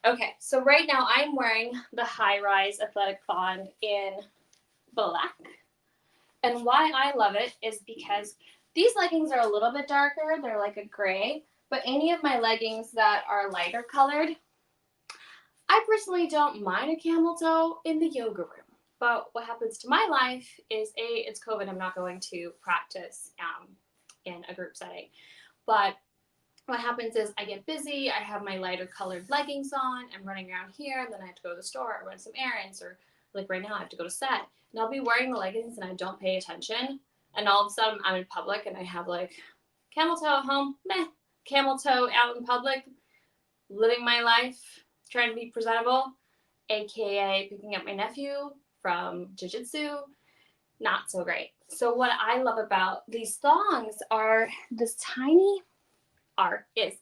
Okay, so right now I'm wearing the high-rise athletic thong in black. And why I love it is because these leggings are a little bit darker. They're like a gray. But any of my leggings that are lighter colored, I personally don't mind a camel toe in the yoga room. But what happens to my life is it's COVID. I'm not going to practice in a group setting. But what happens is I get busy. I have my lighter colored leggings on. I'm running around here, and then I have to go to the store or run some errands, or like right now I have to go to set, and I'll be wearing the leggings and I don't pay attention, and all of a sudden I'm in public and I have like camel toe at home, meh, camel toe out in public, living my life, trying to be presentable, aka picking up my nephew from jiu-jitsu, not so great. So what I love about these thongs are this tiny is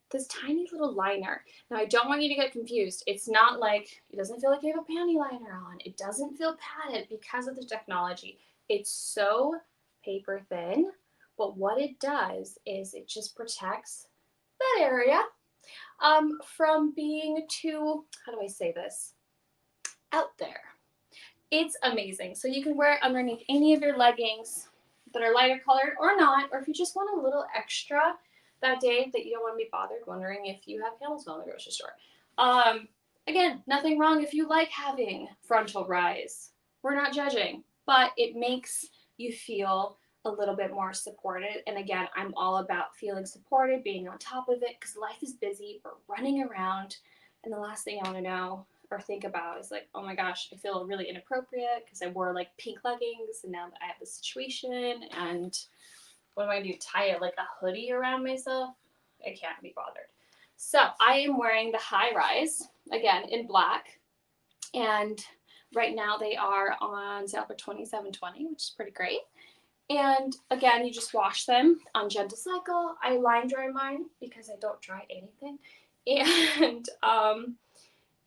this tiny little liner. Now, I don't want you to get confused. It's not like, it doesn't feel like you have a panty liner on. It doesn't feel padded because of the technology. It's so paper thin, but what it does is it just protects that area from being too, how do I say this, out there. It's amazing. So you can wear it underneath any of your leggings that are lighter colored or not, or if you just want a little extra that day that you don't want to be bothered wondering if you have camel toe in the grocery store. Again, nothing wrong if you like having frontal rise. We're not judging, but it makes you feel a little bit more supported. And again, I'm all about feeling supported, being on top of it, because life is busy. We're running around, and the last thing I want to know or think about is like, oh my gosh, I feel really inappropriate because I wore like pink leggings, and now that I have this situation, and what am I going to do? Tie it like a hoodie around myself? I can't be bothered. So I am wearing the high rise, again, in black. And right now they are on sale for $27.20, which is pretty great. And again, you just wash them on gentle cycle. I line dry mine because I don't dry anything. And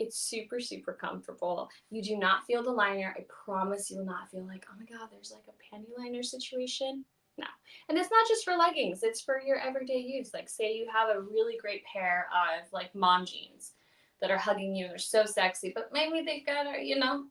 it's super, super comfortable. You do not feel the liner. I promise you will not feel like, oh my God, there's like a panty liner situation. No. And it's not just for leggings, it's for your everyday use. Like, say you have a really great pair of like mom jeans that are hugging you, they're so sexy, but maybe they gotta,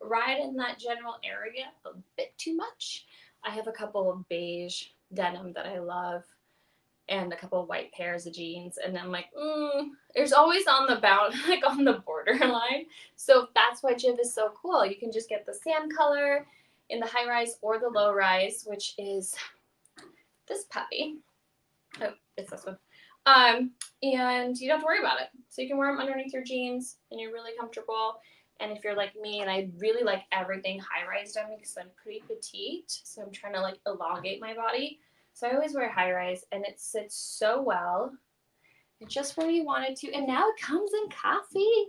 ride in that general area a bit too much. I have a couple of beige denim that I love and a couple of white pairs of jeans, and I'm like, there's always on the like on the borderline. So that's why JIV is so cool. You can just get the sand color in the high rise or the low rise, which is this puppy. Oh, it's this one. And you don't have to worry about it. So you can wear them underneath your jeans, and you're really comfortable. And if you're like me, and I really like everything high-rise on me because I'm pretty petite, so I'm trying to like elongate my body. So I always wear high rise, and it sits so well. It's just where you want it to. And now it comes in coffee.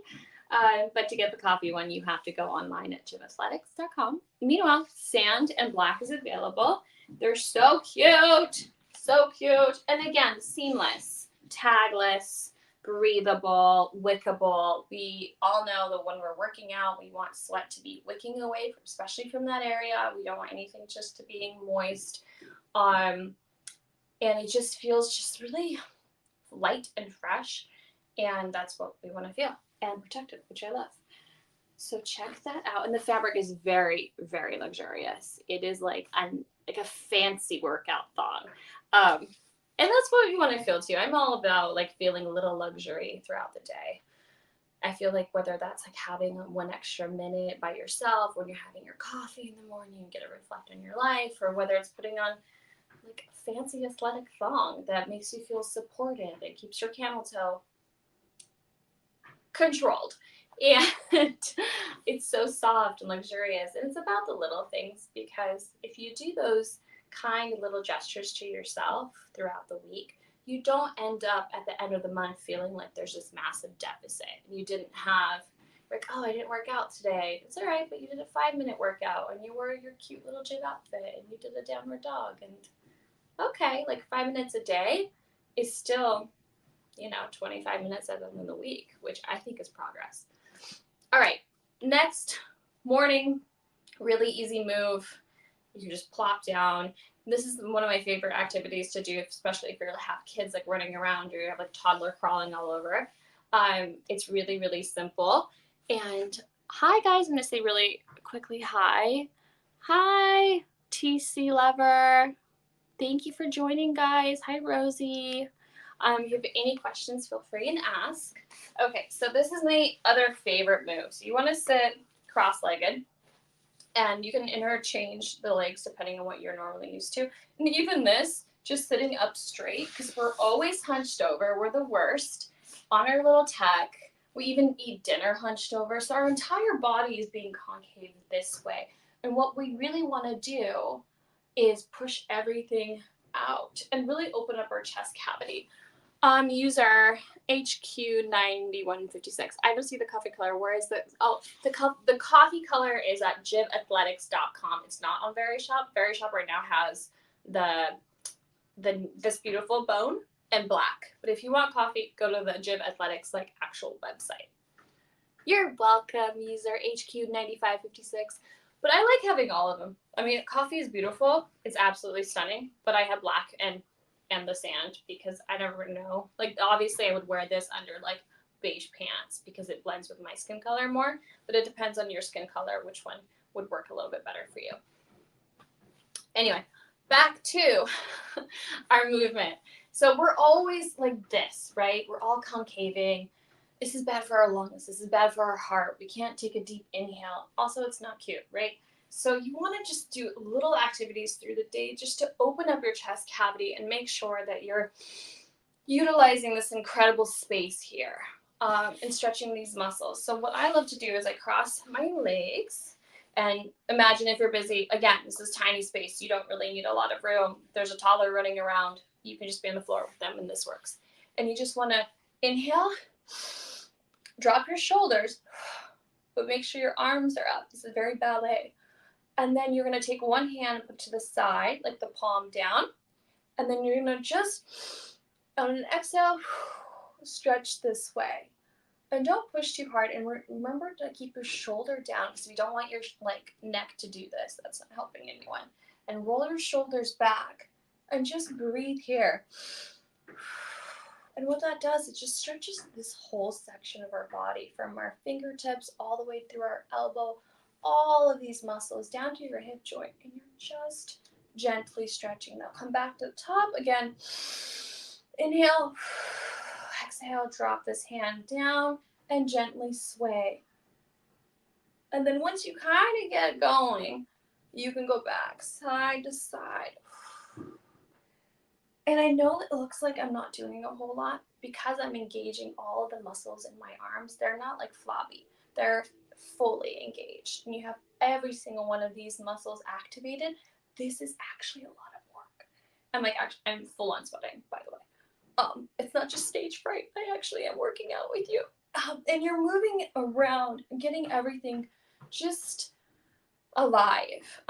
But to get the coffee one, you have to go online at jivathletics.com. Meanwhile, sand and black is available. They're so cute. So cute. And again, seamless, tagless, breathable, wickable. We all know that when we're working out, we want sweat to be wicking away, especially from that area. We don't want anything just to being moist. And it just feels just really light and fresh, and that's what we want to feel, and protected, which I love. So check that out. And the fabric is very, very luxurious. It is like a fancy workout thong. And that's what we want to feel too. I'm all about like feeling a little luxury throughout the day. I feel like whether that's like having one extra minute by yourself when you're having your coffee in the morning and get to reflect on your life, or whether it's putting on like a fancy athletic thong that makes you feel supported. It keeps your camel toe controlled. And it's so soft and luxurious. And it's about the little things, because if you do those kind little gestures to yourself throughout the week, you don't end up at the end of the month feeling like there's this massive deficit. You didn't have like, oh, I didn't work out today. It's all right, but you did a 5-minute workout, and you wore your cute little JIV outfit, and you did a downward dog, and okay, like 5 minutes a day is still, 25 minutes out of the week, which I think is progress. All right, next morning, really easy move. You can just plop down. This is one of my favorite activities to do, especially if you have kids like running around or you have like toddler crawling all over. It's really, really simple. And hi guys, I'm gonna say really quickly hi. Hi, TC Lover. Thank you for joining, guys. Hi, Rosie. If you have any questions, feel free and ask. Okay, so this is my other favorite move. So you want to sit cross-legged, and you can interchange the legs depending on what you're normally used to. And even this, just sitting up straight, because we're always hunched over. We're the worst on our little tech. We even eat dinner hunched over. So our entire body is being concave this way. And what we really want to do is push everything out and really open up our chest cavity. User HQ9156. I don't see the coffee color. Where is the the coffee color is at jivathletics.com. It's not on Verishop. Verishop right now has this beautiful bone and black. But if you want coffee, go to the JIV Athletics actual website. You're welcome, user HQ9556. But I like having all of them. I mean, coffee is beautiful. It's absolutely stunning. But I have black and the sand because I never know. Obviously, I would wear this under beige pants because it blends with my skin color more. But it depends on your skin color which one would work a little bit better for you. Anyway, back to our movement. So we're always like this, right? We're all concaving. This is bad for our lungs. This is bad for our heart. We can't take a deep inhale. Also, it's not cute, right? So you want to just do little activities through the day just to open up your chest cavity and make sure that you're utilizing this incredible space here and stretching these muscles. So what I love to do is I cross my legs and imagine if you're busy. Again, this is tiny space. You don't really need a lot of room. There's a toddler running around. You can just be on the floor with them and this works. And you just want to inhale, drop your shoulders, but make sure your arms are up. This is very ballet. And then you're going to take one hand and put to the side, like the palm down. And then you're going to just, on an exhale, stretch this way. And don't push too hard. And remember to keep your shoulder down because we don't want your neck to do this. That's not helping anyone. And roll your shoulders back. And just breathe here. And what that does, it just stretches this whole section of our body from our fingertips all the way through our elbow, all of these muscles down to your hip joint. And you're just gently stretching. Now come back to the top again. Inhale, exhale, drop this hand down and gently sway. And then once you kind of get going, you can go back side to side. And I know it looks like I'm not doing a whole lot because I'm engaging all of the muscles in my arms. They're not floppy. They're fully engaged. And you have every single one of these muscles activated. This is actually a lot of work. I'm full on sweating, by the way. It's not just stage fright. I actually am working out with you. And you're moving around and getting everything just alive.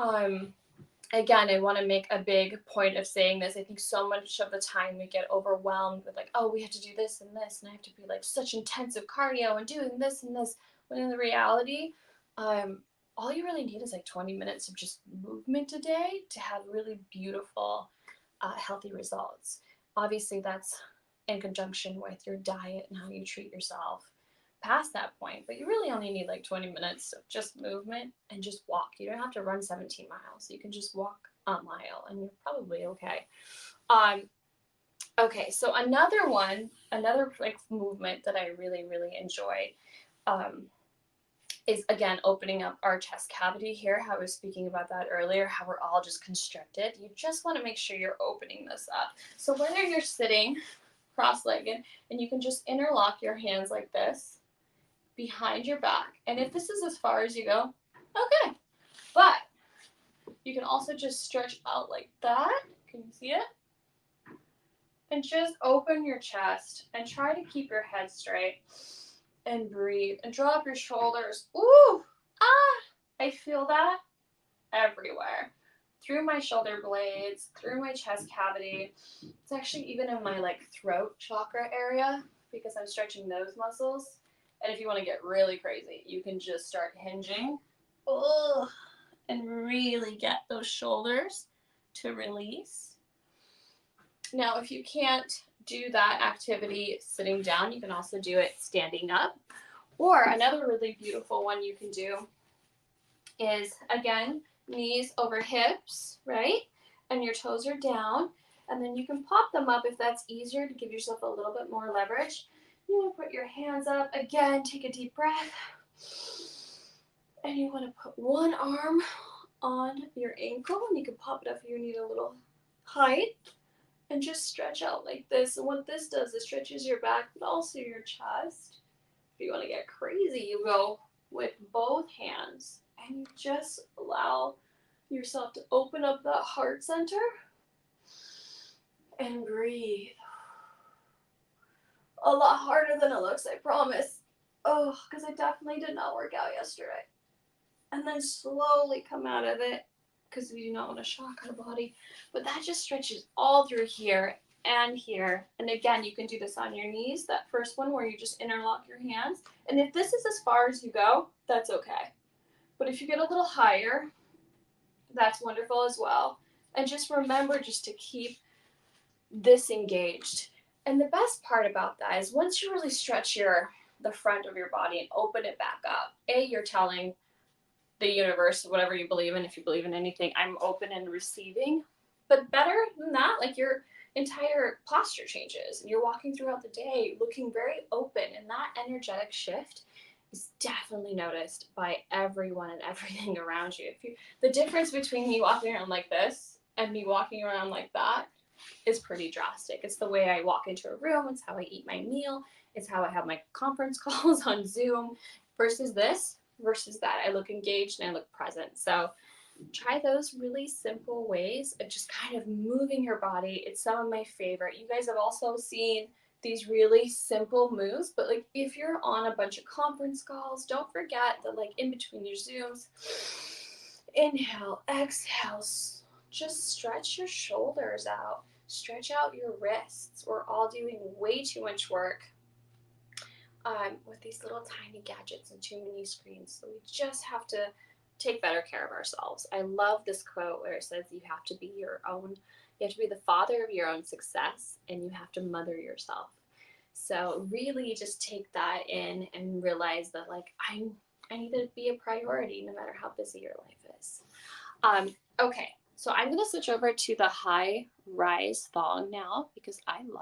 Again, I want to make a big point of saying this. I think so much of the time we get overwhelmed with we have to do this and this, and I have to be such intensive cardio and doing this and this. When in the reality, all you really need is 20 minutes of just movement a day to have really beautiful, healthy results. Obviously, that's in conjunction with your diet and how you treat yourself past that point, but you really only need 20 minutes of just movement and just walk. You don't have to run 17 miles. You can just walk a mile and you're probably okay. Okay, so another movement that I really, really enjoy is again opening up our chest cavity here. How I was speaking about that earlier, how we're all just constricted. You just want to make sure you're opening this up. So whether you're sitting cross-legged and you can just interlock your hands like this behind your back. And if this is as far as you go, okay. But you can also just stretch out like that. Can you see it? And just open your chest and try to keep your head straight and breathe and drop your shoulders. Ooh, I feel that everywhere. Through my shoulder blades, through my chest cavity. It's actually even in my throat chakra area because I'm stretching those muscles. And if you want to get really crazy, you can just start hinging and really get those shoulders to release. Now, if you can't do that activity sitting down. You can also do it standing up. Or another really beautiful one you can do is, again, knees over hips, right? And your toes are down. And then you can pop them up if that's easier to give yourself a little bit more leverage. You want to put your hands up. Again, take a deep breath. And you want to put one arm on your ankle, and you can pop it up if you need a little height. And just stretch out like this. And what this does is stretches your back, but also your chest. If you want to get crazy, you go with both hands. And you just allow yourself to open up that heart center and breathe. A lot harder than it looks, I promise. Oh, because I definitely did not work out yesterday. And then slowly come out of it, because we do not want to shock our body. But that just stretches all through here and here. And again, you can do this on your knees, that first one where you just interlock your hands. And if this is as far as you go, that's okay. But if you get a little higher, that's wonderful as well. And just remember just to keep this engaged. And the best part about that is once you really stretch the front of your body and open it back up, you're telling the universe, whatever you believe in, if you believe in anything, I'm open and receiving. But better than that, like your entire posture changes and you're walking throughout the day looking very open, and that energetic shift is definitely noticed by everyone and everything around you. The difference between me walking around like this and me walking around like that is pretty drastic. It's the way I walk into a room, it's how I eat my meal, it's how I have my conference calls on Zoom versus this. Versus that, I look engaged and I look present. So try those really simple ways of just kind of moving your body. It's some of my favorite. You guys have also seen these really simple moves, but like if you're on a bunch of conference calls, don't forget that like in between your Zooms, inhale, exhale, just stretch your shoulders out, stretch out your wrists. We're all doing way too much work with these little tiny gadgets and too many screens. So we just have to take better care of ourselves. I love this quote where it says you have to be the father of your own success, and you have to mother yourself. So really just take that in and realize that like I need to be a priority no matter how busy your life is. Okay, so I'm going to switch over to the high rise thong now because I love